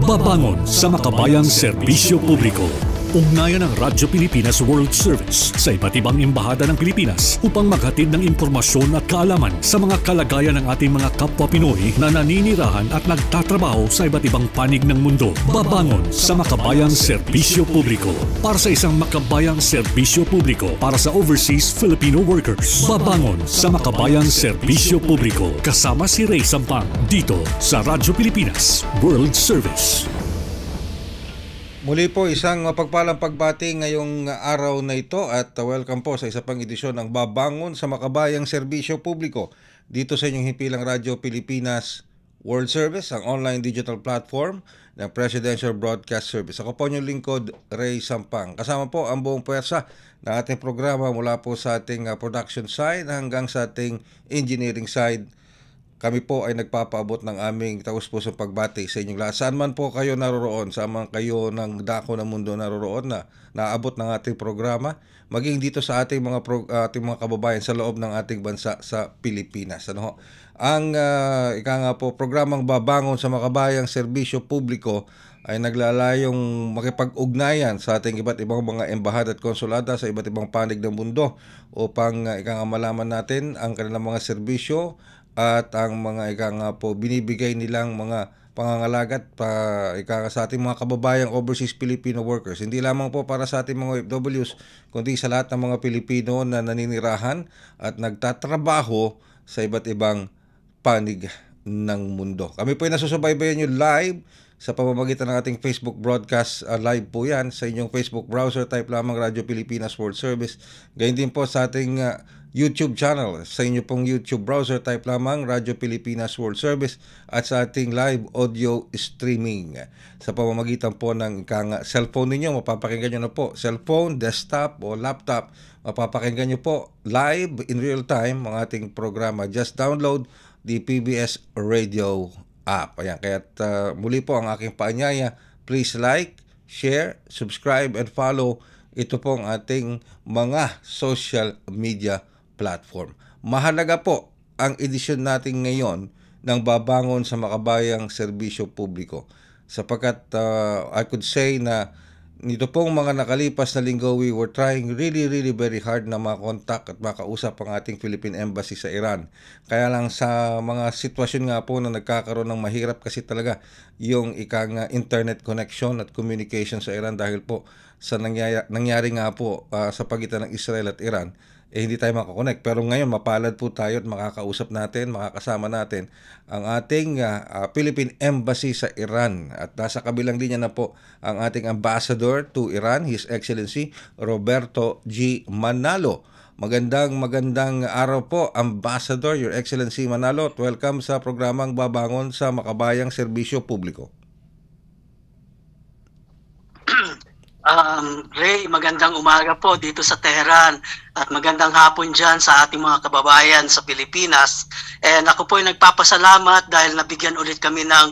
Babangon sa makabayang serbisyo publiko. Ugnayan ng Radyo Pilipinas World Service sa iba't ibang embahada ng Pilipinas upang maghatid ng impormasyon at kaalaman sa mga kalagayan ng ating mga kapwa Pinoy na naninirahan at nagtatrabaho sa iba't ibang panig ng mundo. Babangon sa makabayang serbisyo publiko para sa isang makabayang serbisyo publiko para sa overseas Filipino workers. Babangon sa makabayang serbisyo publiko kasama si Ray Sampang dito sa Radyo Pilipinas World Service. Muli po isang mapagpalang pagbati ngayong araw na ito at welcome po sa isa pang edisyon ng Babangon sa Makabayang Serbisyo Publiko dito sa inyong himpilang Radyo Pilipinas World Service, ang online digital platform ng Presidential Broadcast Service. Ako po inyong lingkod, Ray Sampang. Kasama po ang buong puwersa ng ating programa mula po sa ating production side hanggang sa ating engineering side. Kami po ay nagpapaabot ng aming taus-pusong pagbati sa inyong lahat. Saan man po kayo naroroon, saan man kayo ng dako ng mundo naroroon na naabot ng ating programa, maging dito sa ating mga kababayan sa loob ng ating bansa sa Pilipinas. Ano ho? Ang programang Babangon sa Makabayang Serbisyo Publiko ay naglalayong makipag-ugnayan sa ating iba't ibang mga embahada at konsulata sa iba't ibang panig ng mundo upang malaman natin ang kanilang mga serbisyo at ang mga binibigay nilang mga pangangalagat sa ating mga kababayang overseas Filipino workers. Hindi lamang po para sa ating mga OFWs, kundi sa lahat ng mga Pilipino na naninirahan at nagtatrabaho sa iba't ibang panig ng mundo. Kami po ay nasusubaybayan nyo live sa pamamagitan ng ating Facebook broadcast. Live po yan sa inyong Facebook browser. Type lamang Radyo Pilipinas World Service. Gayun din po sa ating YouTube channel. Sa inyo pong YouTube browser, type lamang Radyo Pilipinas World Service at sa ating live audio streaming. Sa pamamagitan po ng cellphone ninyo, mapapakinggan nyo na po. Cellphone, desktop o laptop, mapapakinggan nyo po live in real time ang ating programa. Just download the PBS Radio app. Ayan, kaya't muli po ang aking paanyaya. Please like, share, subscribe, and follow. Ito po ang ating mga social media platform. Mahalaga po ang edisyon natin ngayon ng Babangon sa Makabayang Serbisyo Publiko sapagkat I could say na nito pong mga nakalipas na linggo, we were trying really very hard na makontak at makausap ang ating Philippine Embassy sa Iran. Kaya lang sa mga sitwasyon nga po na nagkakaroon ng mahirap kasi talaga yung internet connection at communication sa Iran dahil po sa nangyari nga po sa pagitan ng Israel at Iran, hindi tayo makakonect. Pero ngayon mapalad po tayo at makakausap natin, makakasama natin ang ating Philippine Embassy sa Iran. At nasa kabilang linya na po ang ating Ambassador to Iran, His Excellency Roberto G. Manalo. Magandang araw po, Ambassador, Your Excellency Manalo, at welcome sa programang Babangon sa Makabayang Serbisyo Publiko. Ray, magandang umaga po dito sa Tehran at magandang hapon dyan sa ating mga kababayan sa Pilipinas. And ako po ay nagpapasalamat dahil nabigyan ulit kami ng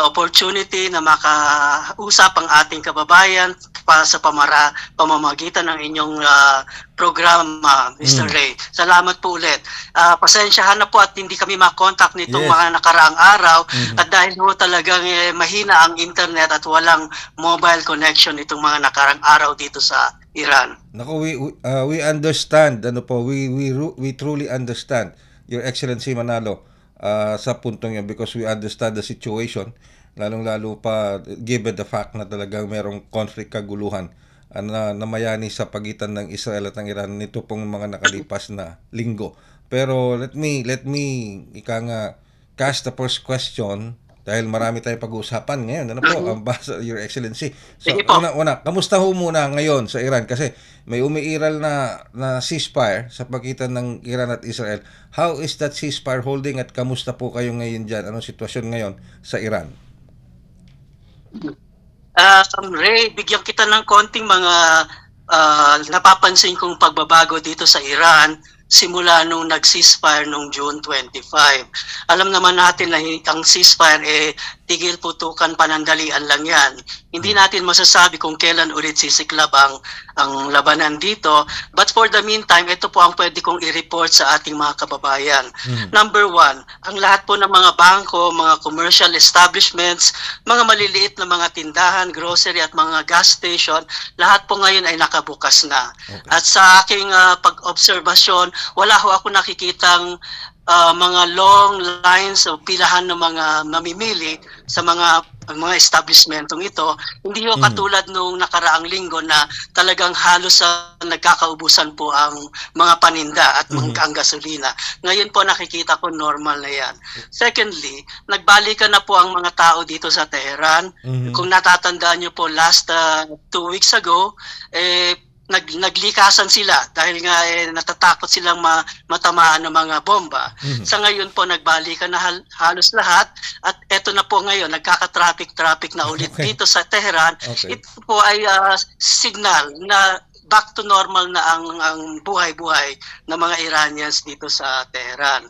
opportunity na makausap ang ating kababayan sa pamamagitan ng inyong programa, Mr. Ray. Salamat po ulit. Pasensyahan na po at hindi kami makontakt nitong mga nakaraang araw at dahil po talagang mahina ang internet at walang mobile connection itong mga nakaraang araw dito sa Iran. Nako, we understand, we truly understand, Your Excellency Manalo, sa puntong yan because we understand the situation, lalong-lalo pa given the fact na talagang merong conflict, kaguluhan na namayani sa pagitan ng Israel at ng Iran nito pong mga nakalipas na linggo. Pero let me cast the first question dahil marami tayong pag-uusapan ngayon. Ano po, Ambassador, Your Excellency? So, una, kamusta ho muna ngayon sa Iran? Kasi may umiiral na ceasefire sa pagitan ng Iran at Israel. How is that ceasefire holding at kamusta po kayo ngayon dyan? Anong sitwasyon ngayon sa Iran? Ray, bigyan kita ng konting mga napapansin kong pagbabago dito sa Iran. simula nung nag-ceasefire nung June 25. Alam naman natin na ang ceasefire tigil putukan panandalian lang yan. Hindi natin masasabi kung kailan ulit sisiklab ang labanan dito. But for the meantime, ito po ang pwede kong i-report sa ating mga kababayan. Number one, ang lahat po ng mga bangko, mga commercial establishments, mga maliliit na mga tindahan, grocery at mga gas station, lahat po ngayon ay nakabukas na. Okay. At sa aking pag-obserbasyon, wala ho ako nakikitang mga long lines o pilahan ng mga namimili sa mga establishmentong ito. Hindi ho katulad nung nakaraang linggo na talagang halos nagkakaubusan po ang mga paninda at ang gasolina. Ngayon po nakikita ko normal na yan. Secondly, nagbalikan na po ang mga tao dito sa Tehran. Kung natatandaan nyo po last 2 weeks ago, naglikasan sila dahil nga natatakot silang matamaan ng mga bomba. Sa ngayon po nagbalikan na halos lahat at eto na po ngayon nagkaka-traffic na ulit dito sa Tehran. Ito po ay signal na back to normal na ang buhay-buhay ng mga Iranians dito sa Tehran.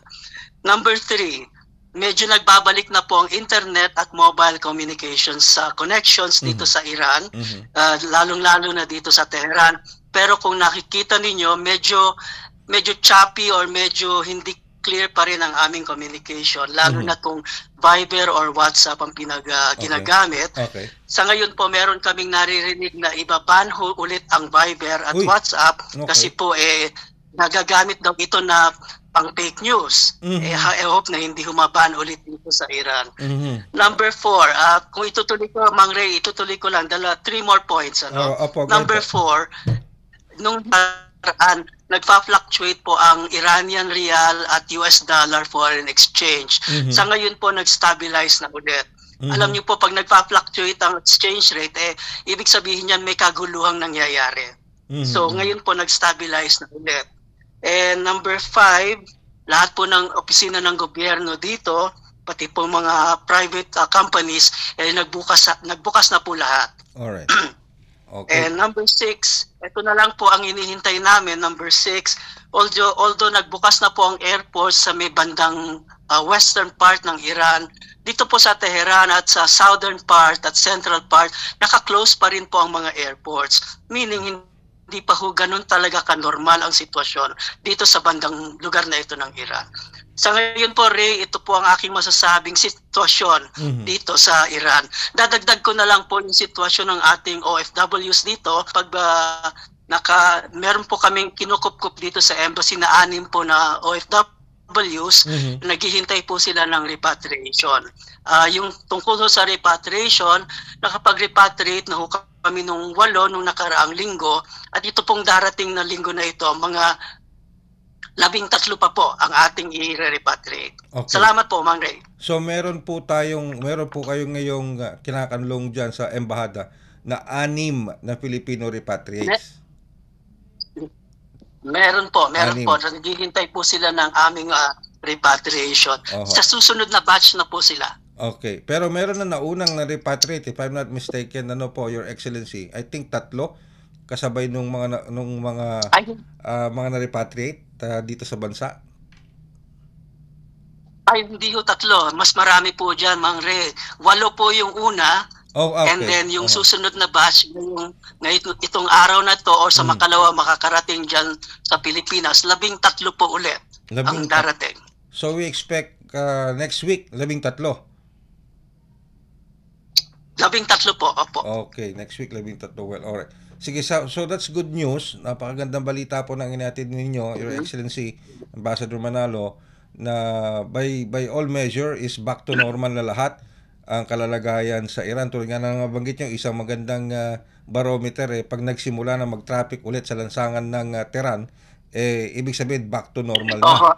Number 3, medyo nagbabalik na po ang internet at mobile communications connections dito sa Iran, lalong-lalo na dito sa Tehran. Pero kung nakikita ninyo, medyo choppy or medyo hindi clear pa rin ang aming communication, lalo na kung Viber or WhatsApp ang ginagamit. Sa ngayon po, meron kaming naririnig na ibaban ulit ang Viber at WhatsApp kasi po nagagamit daw ito na pang fake news. I hope na hindi humaban ulit dito sa Iran. Number 4, kung itutuloy ko, Mang Ray, itutuloy ko lang, 3 more points. Number 4, nung paraan, nagpa-fluctuate po ang Iranian rial at US dollar foreign exchange. Sa ngayon po, nag-stabilize na ulit. Alam niyo po, pag nagpa-fluctuate ang exchange rate, ibig sabihin yan may kaguluhang nangyayari. So ngayon po, nag-stabilize na ulit. And number 5, lahat po ng opisina ng gobyerno dito, pati po mga private companies, nagbukas na po lahat. Alright. And number 6, ito na lang po ang inihintay namin. Number 6, although nagbukas na po ang airports sa may bandang western part ng Iran, dito po sa Tehran at sa southern part at central part, naka-close pa rin po ang mga airports. Meaning, hindi pa ho ganun talaga ka-normal ang sitwasyon dito sa bandang lugar na ito ng Iran. Sa ngayon po, Ray, ito po ang aking masasabing sitwasyon dito sa Iran. Dadagdag ko na lang po yung sitwasyon ng ating OFWs dito. Pag meron po kaming kinukup-kup dito sa embassy na 6 po na OFWs, naghihintay po sila ng repatriation. Yung tungkol sa repatriation, nakapag-repatriate na ho kami nung 8 nung nakaraang linggo at ito pong darating na linggo na ito, mga 13 pa po ang ating i-repatriate. Salamat po, Mang Ray. So meron po kayong ngayong kinakanlong dyan sa embahada na 6 na Filipino repatriates. Meron po. Naghihintay po sila ng aming repatriation. Sa susunod na batch na po sila. Okay. Pero meron na naunang na-repatriate, if I'm not mistaken, Your Excellency. I think 3 kasabay nung mga na-repatriate dito sa bansa. Ay, hindi ho 3. Mas marami po dyan, Mang Ray. 8 po yung una. And then yung susunod na batch, ngayon itong araw na to or sa makalawa makakarating dyan sa Pilipinas, 13 po ulit ang darating. So we expect next week, 13? 13 po, opo. Okay, next week 13. Well, alright. Sige, so that's good news. Napakagandang balita po na inatid ninyo, Your Excellency, Ambassador Manalo, na by all measure is back to normal na lahat ang kalalagayan sa Iran. Tulad nga na nabanggit nyo, isang magandang barometer, pag nagsimula na mag-traffic ulit sa lansangan ng Tehran, ibig sabihin back to normal na.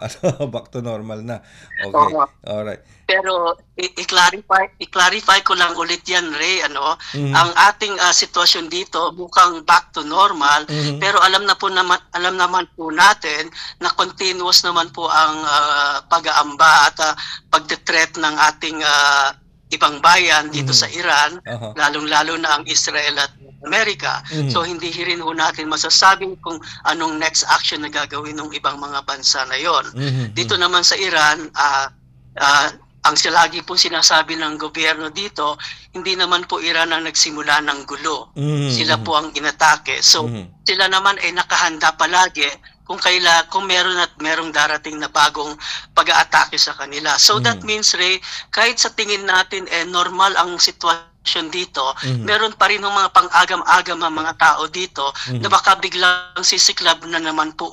Back to normal na. Okay. Alright. Pero i-clarify ko lang ulit yan, Ray, ang ating sitwasyon dito mukhang back to normal, pero alam naman po natin na continuous naman po ang pag-aamba at pagde-threat ng ating ibang bayan dito sa Iran, lalong-lalo na ang Israel at Amerika. So hindi rin ho natin masasabing kung anong next action na gagawin ng ibang mga bansa na yon. Dito naman sa Iran, ang lagi po sinasabi ng gobyerno dito, hindi naman po Iran ang nagsimula ng gulo. Sila po ang inatake. So sila naman ay nakahanda palagi kung merong darating na bagong pag-aatake sa kanila. So that means, Ray, kahit sa tingin natin normal ang sitwasyon dito, meron pa rin ng mga pang-agam-agam ang mga tao dito na baka biglang sisiklab na naman po.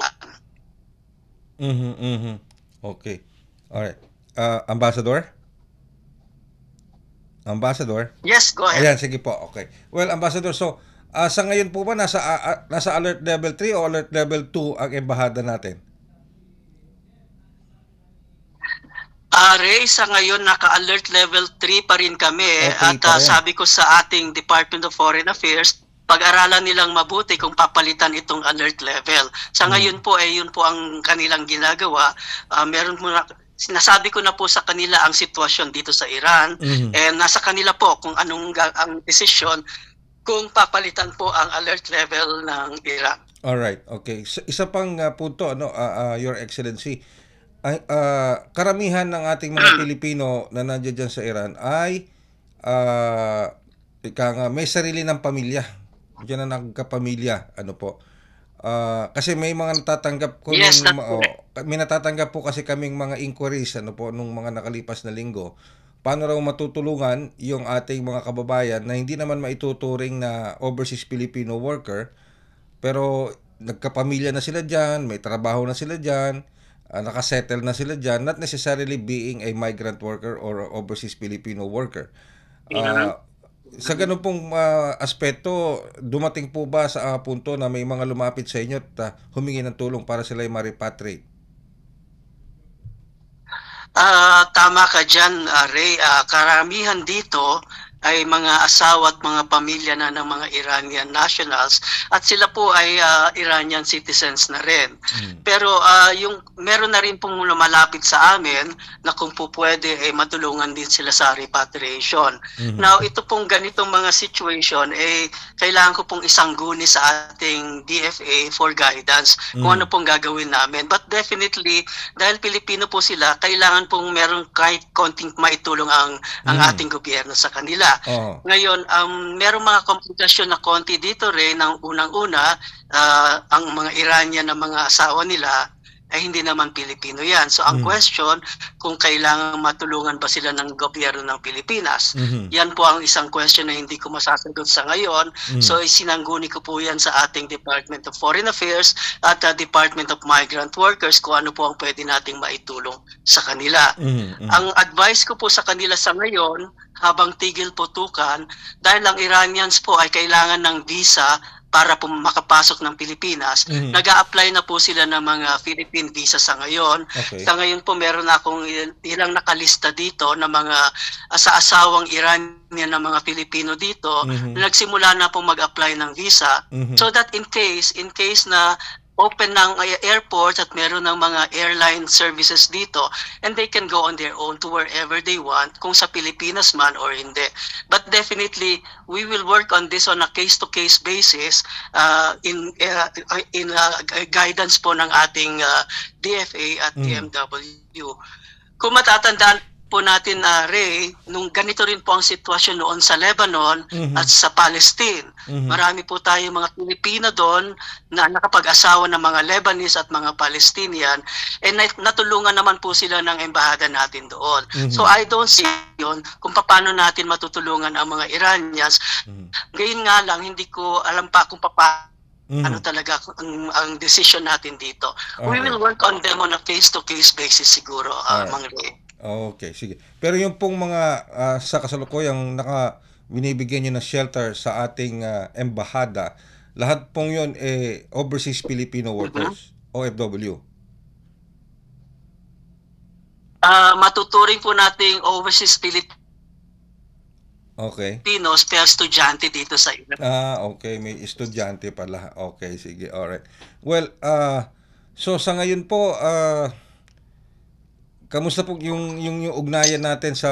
Okay. Alright. Ambassador? Ambassador? Yes, go ahead. Ayan, sige po. Okay. Well, Ambassador, so sa ngayon po ba nasa alert level 3 o alert level 2 ang embahada natin? Ray, sa ngayon naka-alert level 3 pa rin kami at sabi ko sa ating Department of Foreign Affairs, pag-aralan nilang mabuti kung papalitan itong alert level. Sa ngayon po yun po ang kanilang ginagawa. Sinasabi ko na po sa kanila ang sitwasyon dito sa Iran, and nasa kanila po kung anong ang desisyon kung papalitan po ang alert level ng Iran. Alright, okay. Isa pang punto, Your Excellency, karamihan ng ating mga Pilipino na nandiyan dyan sa Iran ay may sarili ng pamilya. Diyan na nagkapamilya, kasi may mga natatanggap ko may natatanggap po kasi kaming mga inquiries nung mga nakalipas na linggo. Paano raw matutulungan yung ating mga kababayan na hindi naman maituturing na overseas Filipino worker, pero nagkapamilya na sila diyan, may trabaho na sila diyan, nakasettle na sila diyan, not necessarily being a migrant worker or overseas Filipino worker. Sa ganun pong aspeto, dumating po ba sa punto na may mga lumapit sa inyo at humingi ng tulong para sila ay ma-repatriate? Tama ka dyan, Ray. Karamihan dito ay mga asawa at mga pamilya na ng mga Iranian nationals at sila po ay Iranian citizens na rin. Pero meron na rin pong lumalapit sa amin na kung po pwede matulungan din sila sa repatriation. Now, ito pong ganitong mga situation kailangan ko pong isangguni sa ating DFA for guidance kung ano pong gagawin namin. But definitely, dahil Pilipino po sila, kailangan pong meron kahit konting maitulong ang ating gobyerno sa kanila. Ngayon, merong mga komplikasyon na konti dito rin. Ng unang-una, ang mga Iranian na mga asawa nila ay hindi naman Pilipino yan. So ang question, kung kailangan matulungan ba sila ng gobyerno ng Pilipinas, yan po ang isang question na hindi ko masasagot sa ngayon. So isinangguni ko po yan sa ating Department of Foreign Affairs at Department of Migrant Workers kung ano po ang pwede nating maitulong sa kanila. Ang advice ko po sa kanila sa ngayon, habang tigil putukan, dahil ang Iranians po ay kailangan ng visa para po makapasok ng Pilipinas, nag-a-apply na po sila ng mga Philippine visa sa ngayon. Sa ngayon po meron akong ilang nakalista dito na mga asawang Iranian na mga Pilipino dito na nagsimula na po mag-apply ng visa. So that in case na open ng airport at meron ng mga airline services dito and they can go on their own to wherever they want, kung sa Pilipinas man or hindi. But definitely, we will work on this on a case-to-case basis in guidance po ng ating DFA at DMW. Kung matatandaan po natin, Ray, nung ganito rin po ang sitwasyon noon sa Lebanon at sa Palestine. Marami po tayo mga Pilipino doon na nakapag-asawa ng mga Lebanese at mga Palestinian, and natulungan naman po sila ng embahada natin doon. So I don't see yun kung paano natin matutulungan ang mga Iranians. Ngayon nga lang, hindi ko alam pa kung ano talaga ang decision natin dito. We will work on them on a case-to-case basis siguro, mga Ray. Okay, sige. Pero yung pong mga sa kasalukuyang binibigyan nyo ng shelter sa ating embahada, lahat pong yun overseas Filipino workers, OFW? Matuturing po nating overseas Filipinos pero estudyante dito sa Iran. Okay. May estudyante pala. Okay, sige. Alright. Well, so sa ngayon po, kamusta po yung ugnayan natin sa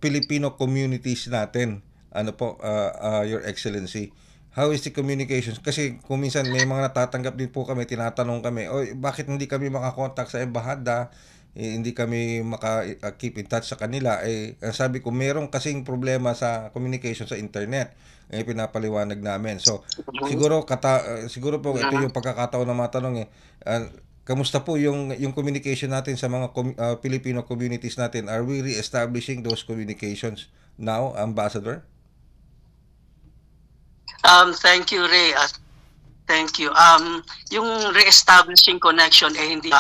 Filipino communities natin? Your Excellency? how is the communications? Kasi kung minsan may mga natatanggap din po kami, tinatanong kami, bakit hindi kami makakontak sa embahada? Hindi kami maka-keep in touch sa kanila. Sabi ko, merong kasing problema sa communication sa internet. Pinapaliwanag namin. So, siguro po ito yung pagkakataon na matanong kamusta po yung communication natin sa mga Filipino communities natin? Are we re-establishing those communications now, Ambassador? Thank you, Ray. Thank you. Yung re-establishing connection hindi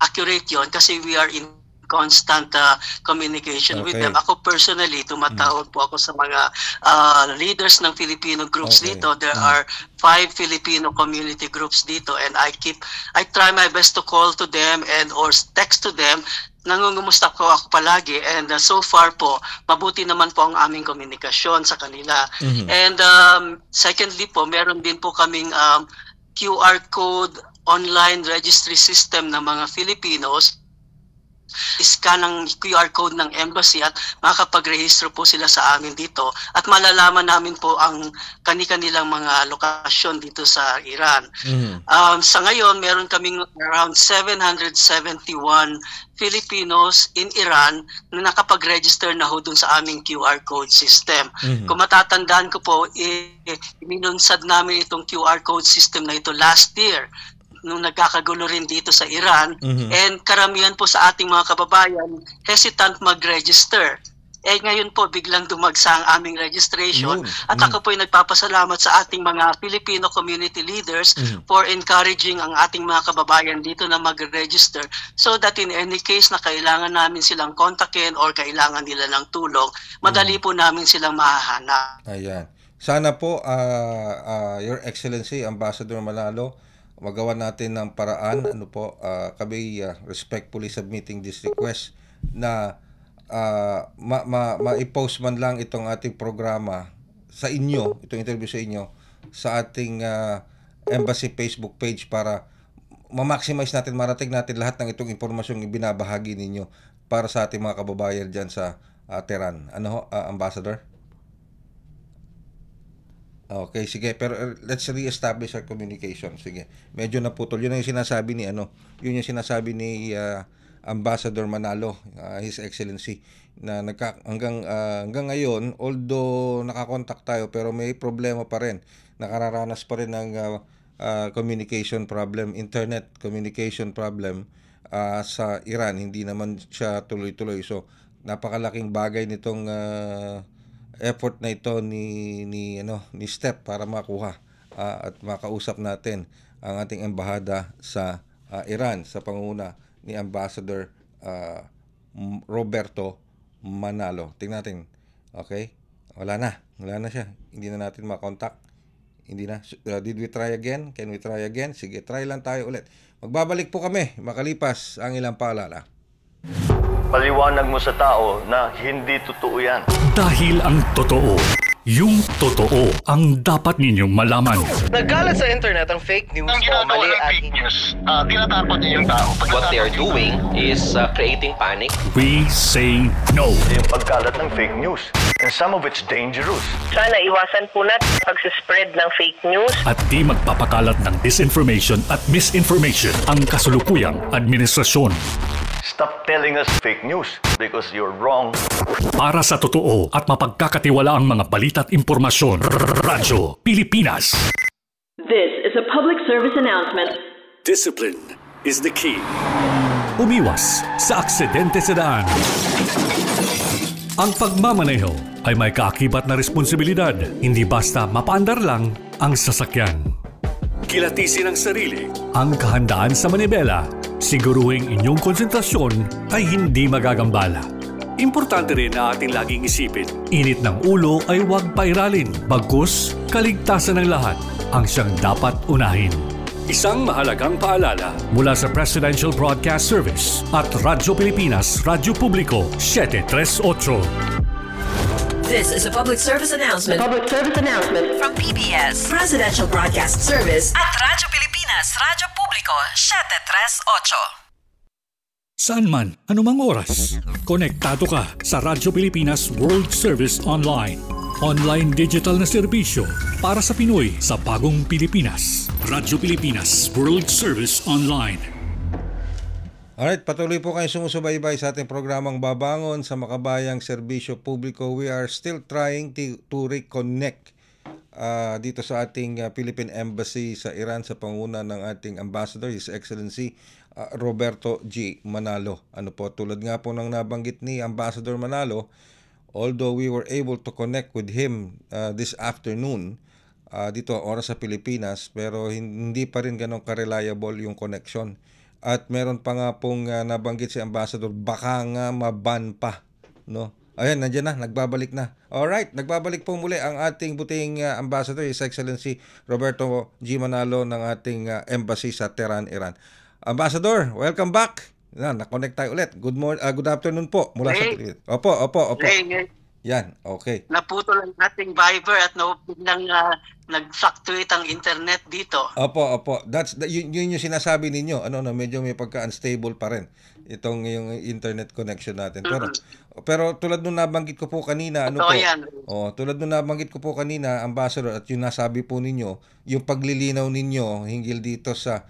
accurate yon kasi we are in constant communication with them. Ako personally, tumatawag po ako sa mga leaders ng Filipino groups dito. There are 5 Filipino community groups dito, and I try my best to call to them or text to them. Nangungumusta ko ako palagi, and so far po, mabuti naman po ang aming komunikasyon sa kanila. And secondly po, meron din po kaming QR code online registry system ng mga Filipinos. Scan ang QR code ng embassy at makakapag-rehistro po sila sa amin dito at malalaman namin po ang kani-kanilang mga lokasyon dito sa Iran. Sa ngayon, meron kaming around 771 Filipinos in Iran na nakapag-register na ho dun sa aming QR code system. Kung matatandaan ko po, iminunsad namin itong QR code system na ito last year nung nagkakagulo rin dito sa Iran, and karamihan po sa ating mga kababayan hesitant mag-register. Ngayon po, biglang dumagsa ang aming registration. At ako po ay nagpapasalamat sa ating mga Filipino community leaders for encouraging ang ating mga kababayan dito na mag-register so that in any case na kailangan namin silang kontakin or kailangan nila ng tulong, madali po namin silang mahahanap. Ayan. Sana po, Your Excellency, Ambassador Manalo, magawa natin ng paraan, kami respectfully submitting this request na ma-post man lang itong ating programa sa inyo, itong interview sa inyo, sa ating embassy Facebook page para ma-maximize natin, marating natin lahat ng itong impormasyong ibinabahagi ninyo para sa ating mga kababayan dyan sa Tehran. Ambassador? Okay, sige, pero let's re-establish our communication. Sige. Medyo naputol. Yun yung sinasabi ni Ambassador Manalo, His Excellency, na hanggang ngayon, although nakakontak tayo, pero may problema pa rin. Nakararanas pa rin ng communication problem, internet communication problem sa Iran. Hindi naman siya tuloy-tuloy. So, napakalaking bagay nitong effort na ito ni Step para makuha at makausap natin ang ating embahada sa Iran sa pangunguna ni Ambassador Roberto Manalo. Tingnan natin. Okay? Wala na siya. Hindi na natin makontak. Hindi na. Did we try again? Can we try again? Sige, try lang tayo ulit. Magbabalik po kami makalipas ang ilang paalala. Paliwanag mo sa tao na hindi totoo yan. Dahil ang totoo, yung totoo ang dapat ninyong malaman. Nagkalat sa internet ang fake news o mali at fake news. Tinatapon niyo yung tao. What they are doing is creating panic. We say no. Yung pagkalat ng fake news. And some of it's dangerous. Sana iwasan po natin pag-spread ng fake news. At di magpapakalat ng disinformation at misinformation ang kasulukuyang administrasyon. Stop telling us fake news because you're wrong. Para sa totoo at mapagkakatiwalaang mga balita at impormasyon, Radyo Pilipinas. This is a public service announcement. Discipline is the key. Umiwas sa aksidente sa daan. Ang pagmamaneho ay may kaakibat na responsibilidad. Hindi basta mapaandar lang ang sasakyan. Kilatisin ang sarili, ang kahandaan sa manibela. Siguruhing inyong konsentrasyon ay hindi magagambala. Importante rin na ating laging isipin, init ng ulo ay huwag pairalin. Bagkus, kaligtasan ng lahat ang siyang dapat unahin. Isang mahalagang paalala mula sa Presidential Broadcast Service at Radyo Pilipinas, Radyo Publiko, 738. This is a public service announcement. Public service announcement From PBS, Presidential Broadcast Service at Radyo Pilipinas, Radyo Publiko, 738. Saan man, anumang oras, konektado ka sa Radyo Pilipinas World Service Online. Online digital na serbisyo para sa Pinoy sa bagong Pilipinas. Radyo Pilipinas World Service Online. Alright, patuloy po kayong sumusubaybay sa ating programang Babangon sa Makabayang Serbisyo Publiko. We are still trying to reconnect dito sa ating Philippine Embassy sa Iran sa panguna ng ating Ambassador, His Excellency Roberto G. Manalo. Ano po, tulad nga po ng nabanggit ni Ambassador Manalo, although we were able to connect with him this afternoon, dito oras sa Pilipinas, pero hindi pa rin ganun ka-reliable yung connection. At meron pa nga pong nabanggit si Ambassador, baka nga maban pa, no? Ayan, nandiyan na, nagbabalik na. Alright, nagbabalik po muli ang ating buting Ambassador, His Excellency Roberto G. Manalo ng ating embassy sa Tehran, Iran. Ambassador, welcome back. Na-connect tayo ulit. Good afternoon po mula sa Pilipinas. Opo. Yan, okay. Naputol ang ating Viber at biglang nag-fluctuate ang internet dito. Opo. Yun yung sinasabi ninyo. Medyo may pagka-unstable pa rin itong yung internet connection natin. Pero tulad nung nabanggit ko po kanina, Ambassador, at yung nasabi po ninyo, yung paglilinaw ninyo hinggil dito sa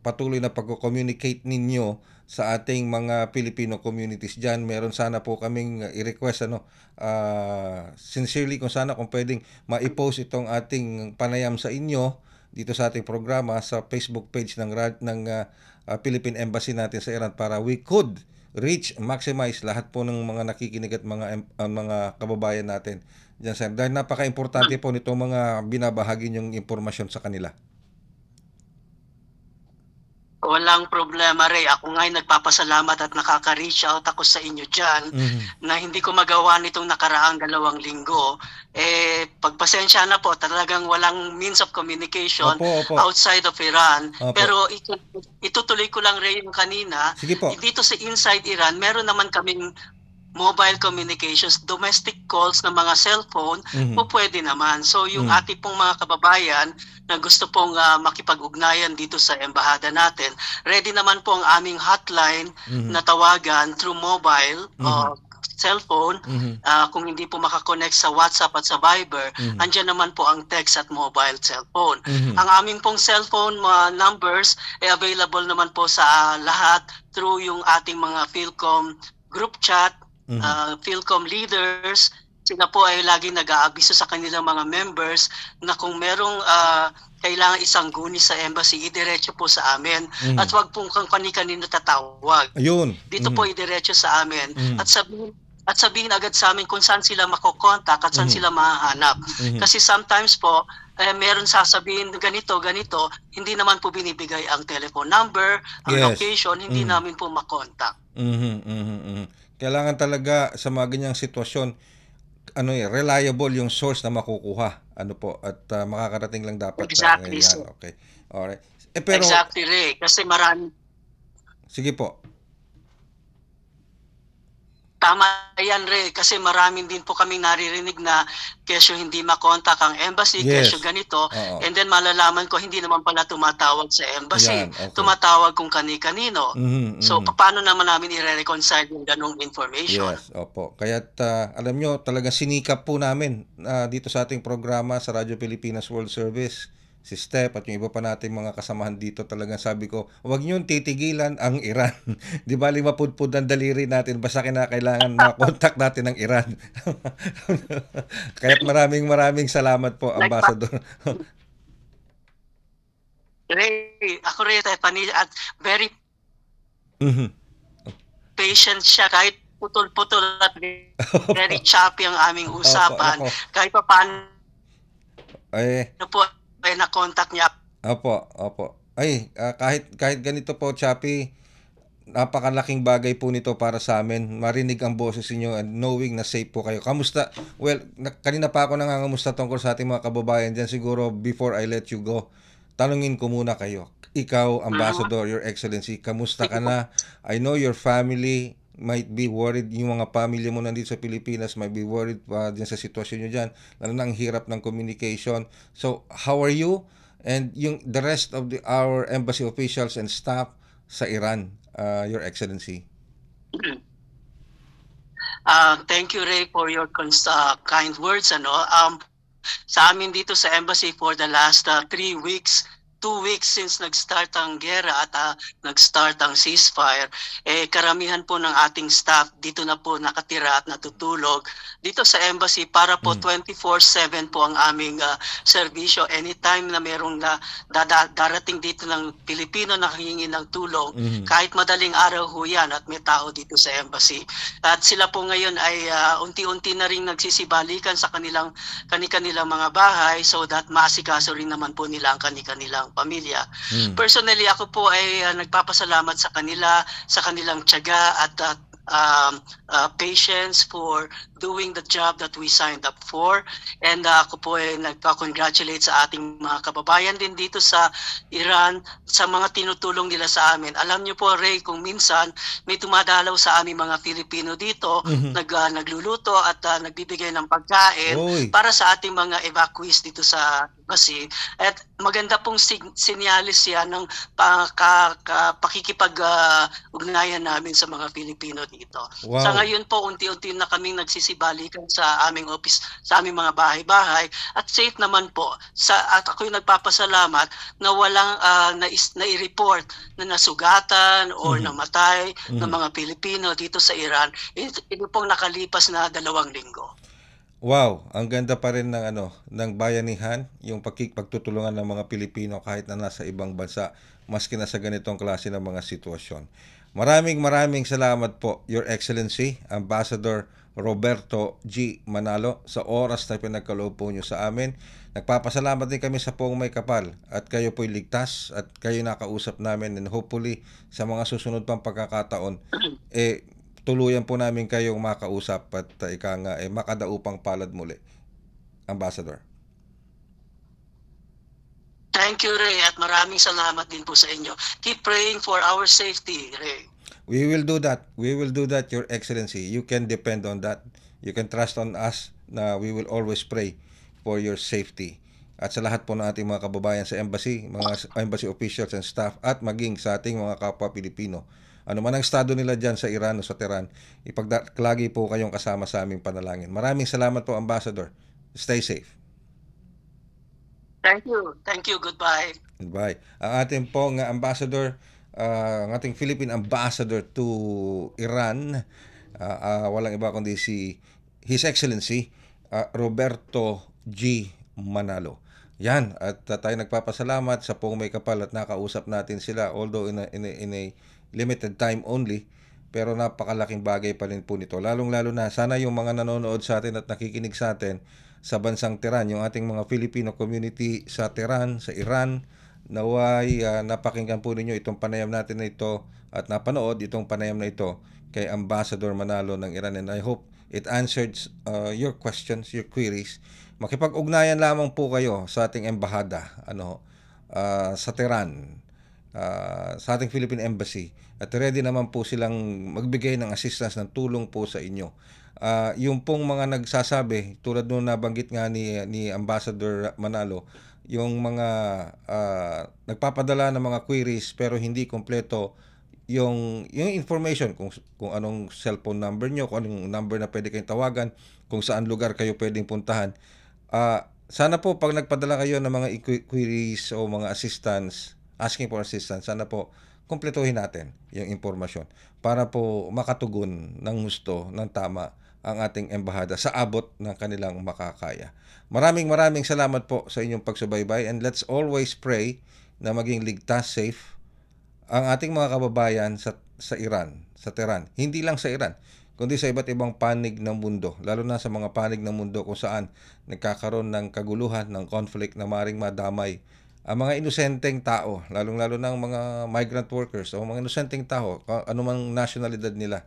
patuloy na pag-communicate ninyo sa ating mga Filipino communities dyan. Meron sana po kaming i-request sincerely kung pwedeng ma-post itong ating panayam sa inyo dito sa ating programa sa Facebook page ng Philippine Embassy natin sa Iran para we could maximize lahat po ng mga nakikinig at mga kababayan natin dyan, sir. Dahil napaka-importante po nitong mga binabahagi niyong impormasyon sa kanila. Walang problema, Ray. Ako nga'y nagpapasalamat at nakaka-reach out ako sa inyo dyan na hindi ko magawa nitong nakaraang 2 linggo. Pagpasensya na po, talagang walang means of communication outside of Iran. Pero itutuloy ko lang, Ray, yung kanina. Sige po. Dito sa inside Iran, meron naman kaming mobile communications, domestic calls ng mga cellphone, pwede naman. So yung ating pong mga kababayan na gusto pong makipag-ugnayan dito sa embahada natin, ready naman po ang aming hotline na tawagan through mobile o cellphone. Kung hindi po makakonect sa WhatsApp at sa Viber, andyan naman po ang text at mobile cellphone. Ang aming pong cellphone numbers ay available naman po sa lahat through yung ating mga Philcom group chat, Philcom leaders. Sila po ay laging nag-aabiso sa kanilang mga members na kung merong kailangan isang guni sa embassy, idiretso po sa amin. At wag pong kani-kanino tatawag. Ayun. Dito po idiretso sa amin. At sabihin agad sa amin kung saan sila makokontak at saan sila mahahanap. Kasi sometimes po, meron sasabihin ganito, hindi naman po binibigay ang telephone number, ang location, hindi namin po makontak. Kailangan talaga sa mga ganyang sitwasyon, reliable yung source na makukuha. At makakarating lang dapat. Exactly. Okay. Alright. Pero, exactly, Ray. Kasi marami. Sige po. Tama yan, Ray. Kasi maraming din po kaming naririnig na kesyo hindi makontak ang embassy, kesyo ganito. And then malalaman ko hindi naman pala tumatawag sa embassy. Tumatawag kung kani-kanino. So, paano naman namin i-reconcile yung ganong information? Yes, opo. Kaya't alam nyo, talaga sinikap po namin dito sa ating programa sa Radyo Pilipinas World Service, si Step at yung iba pa nating mga kasamahan dito, talagang sabi ko, huwag niyong titigilan ang Iran. Di ba mapudpud ang daliri natin, basta kinakailangan makontak natin ang Iran. Kaya't maraming salamat po, Ambassador. Ray, ako rin, at very patient siya kahit putol-putol at very choppy ang aming usapan. Kahit pa paano po, ay na-contact niya. Opo. Kahit ganito po, Chappy, napakalaking bagay po nito para sa amin. Marinig ang boses niyo and knowing na safe po kayo. Kamusta? Well, kanina pa ako nangangamusta tungkol sa ating mga kababayan dyan. Siguro, before I let you go, tanungin ko muna kayo. Ikaw, Ambassador, Your Excellency, kamusta ka na? I know your family might be worried, yung mga pamilya mo nandito sa Pilipinas might be worried dyan sa sitwasyon nyo dyan, lalo na ang hirap ng communication. So, how are you? And the rest of our embassy officials and staff sa Iran, Your Excellency? Thank you, Ray, for your kind words. Sa amin dito sa embassy for the last 3 weeks, 2 weeks since nag-start ang gera at nag-start ang ceasefire, karamihan po ng ating staff dito na po nakatira at natutulog dito sa embassy para po 24/7 po ang aming serbisyo. Anytime na merong darating dito ng Pilipino na hihingi ng tulong, kahit madaling araw ho yan at may tao dito sa embassy. At sila po ngayon ay unti-unti na rin nagsisibalikan sa kanilang mga bahay so that maasikaso rin naman po nila ang kanilang pamilya. Personally, ako po ay nagpapasalamat sa kanila, sa kanilang tiyaga at patience for doing the job that we signed up for. And ako po ay nagpa-congratulate sa ating mga kababayan din dito sa Iran sa mga tinutulong nila sa amin. Alam niyo po, Ray, kung minsan may tumadalaw sa aming mga Pilipino dito, nagluluto at nagbibigay ng pagkain para sa ating mga evacuees dito sa embassy. At maganda pong sinyalis yan ng pakikipag-ugnayan namin sa mga Pilipino dito. Wow. Sa ngayon po, unti-unti na kaming nagsisibalikan sa aming office, sa aming mga bahay-bahay at safe naman po. At ako'y nagpapasalamat na walang nai-report na nasugatan o namatay ng mga Pilipino dito sa Iran. Ito pong nakalipas na 2 linggo. Wow, ang ganda pa rin ng bayanihan, yung pagtutulungan ng mga Pilipino kahit na nasa ibang bansa, maski na sa ganitong klase ng mga sitwasyon. Maraming salamat po, Your Excellency, Ambassador Roberto G. Manalo, sa oras na pinagkaloob po nyo sa amin. Nagpapasalamat din kami sa Poong May Kapal at kayo po'y ligtas at kayo nakausap namin, and hopefully sa mga susunod pang pagkakataon, tuluyan po namin kayong makausap at makadaupang palad muli. Ambassador. Thank you, Ray, at maraming salamat din po sa inyo. Keep praying for our safety, Ray. We will do that. We will do that, Your Excellency. You can depend on that. You can trust on us na we will always pray for your safety. At sa lahat po ng ating mga kababayan sa embassy, mga embassy officials and staff, at maging sa ating mga kapwa Pilipino, ano man ang estado nila dyan sa Iran o sa Tehran, lagi po kayong kasama sa aming panalangin. Maraming salamat po, Ambassador. Stay safe. Thank you. Thank you. Goodbye. Goodbye. Ang ating pong Ambassador, ang ating Philippine Ambassador to Iran, walang iba kundi si His Excellency Roberto G. Manalo. Yan, at tayo nagpapasalamat sa Poong May Kapal at nakausap natin sila, although in a limited time only, pero napakalaking bagay pa rin po nito. Lalong-lalo na, sana yung mga nanonood sa atin at nakikinig sa atin sa bansang Tehran, yung ating mga Filipino community sa Tehran, sa Iran, naway napakinggan po ninyo itong panayam natin na ito at napanood itong panayam na ito kay Ambassador Manalo ng Iran, and I hope it answered your questions, your queries. Makipag-ugnayan lamang po kayo sa ating embahada sa Tehran, sa ating Philippine Embassy, at ready naman po silang magbigay ng assistance, ng tulong po sa inyo. Yung pong mga nagsasabi, tulad nung nabanggit nga ni Ambassador Manalo, yung mga nagpapadala ng mga queries pero hindi kompleto yung information kung anong cellphone number nyo, kung anong number na pwede kayong tawagan, kung saan lugar kayo pwedeng puntahan. Sana po pag nagpadala kayo ng mga queries o mga assistance, asking for assistance, sana po kumpletuhin natin yung impormasyon para po makatugon ng gusto, ng tama ang ating embahada sa abot ng kanilang makakaya. Maraming salamat po sa inyong pagsubaybay, and let's always pray na maging ligtas, safe ang ating mga kababayan sa Iran, sa Tehran. Hindi lang sa Iran, kundi sa iba't ibang panig ng mundo, lalo na sa mga panig ng mundo kung saan nagkakaroon ng kaguluhan, ng conflict na maring madamay ang mga inosenteng tao, lalong-lalo ng mga migrant workers o mga inosenteng tao, anumang nationalidad nila.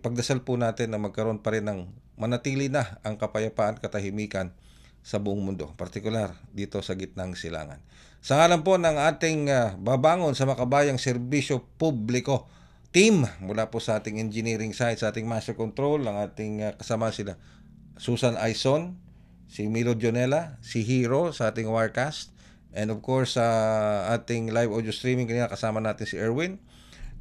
Pagdasal po natin na magkaroon pa rin ng manatili na ang kapayapaan, katahimikan sa buong mundo, partikular dito sa gitnang silangan. Sa ngalan po ng ating babangon sa makabayang serbisyo publiko team, mula po sa ating engineering side, sa ating master control, ang ating kasama sila Susan Aison, si Milo Jonella, si Hero sa ating Wirecast, and of course sa ating live audio streaming kanina kasama natin si Erwin,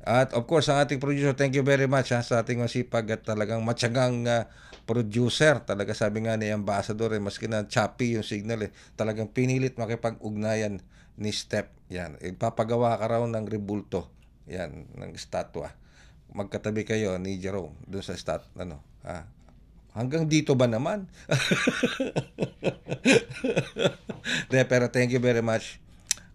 At of course, ang ating producer, thank you very much sa ating masipag at talagang matyagang producer. Talaga sabi nga ni Ambassador, maski na choppy yung signal, talagang pinilit makipag-ugnayan ni Step. Yan, ipapagawa ka raw ng rebulto. Yan, ng estatwa. Magkatabi kayo ni Jerome doon sa hanggang dito ba naman? Pero thank you very much.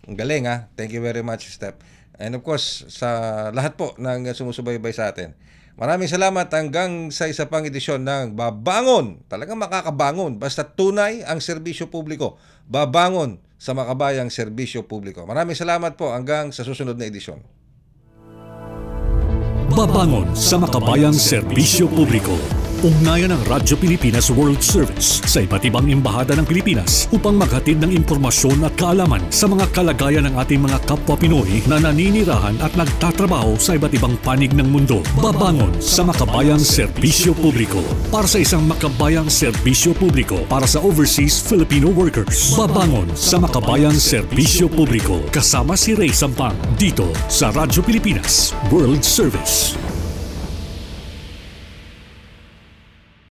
Ang galing Thank you very much, Step. And of course, sa lahat po ng sumusubaybay sa atin, maraming salamat hanggang sa isa pang edisyon ng Babangon. Talagang makakabangon. Basta tunay ang serbisyo publiko. Babangon sa makabayang serbisyo publiko. Maraming salamat po hanggang sa susunod na edisyon. Babangon sa makabayang serbisyo publiko. Ugnayan ng Radyo Pilipinas World Service sa iba't ibang embahada ng Pilipinas upang maghatid ng impormasyon at kaalaman sa mga kalagayan ng ating mga kapwa Pinoy na naninirahan at nagtatrabaho sa iba't ibang panig ng mundo. Babangon sa makabayang serbisyo publiko. Para sa isang makabayang serbisyo publiko para sa overseas Filipino workers. Babangon sa makabayang serbisyo publiko. Kasama si Ray Sampang dito sa Radyo Pilipinas World Service.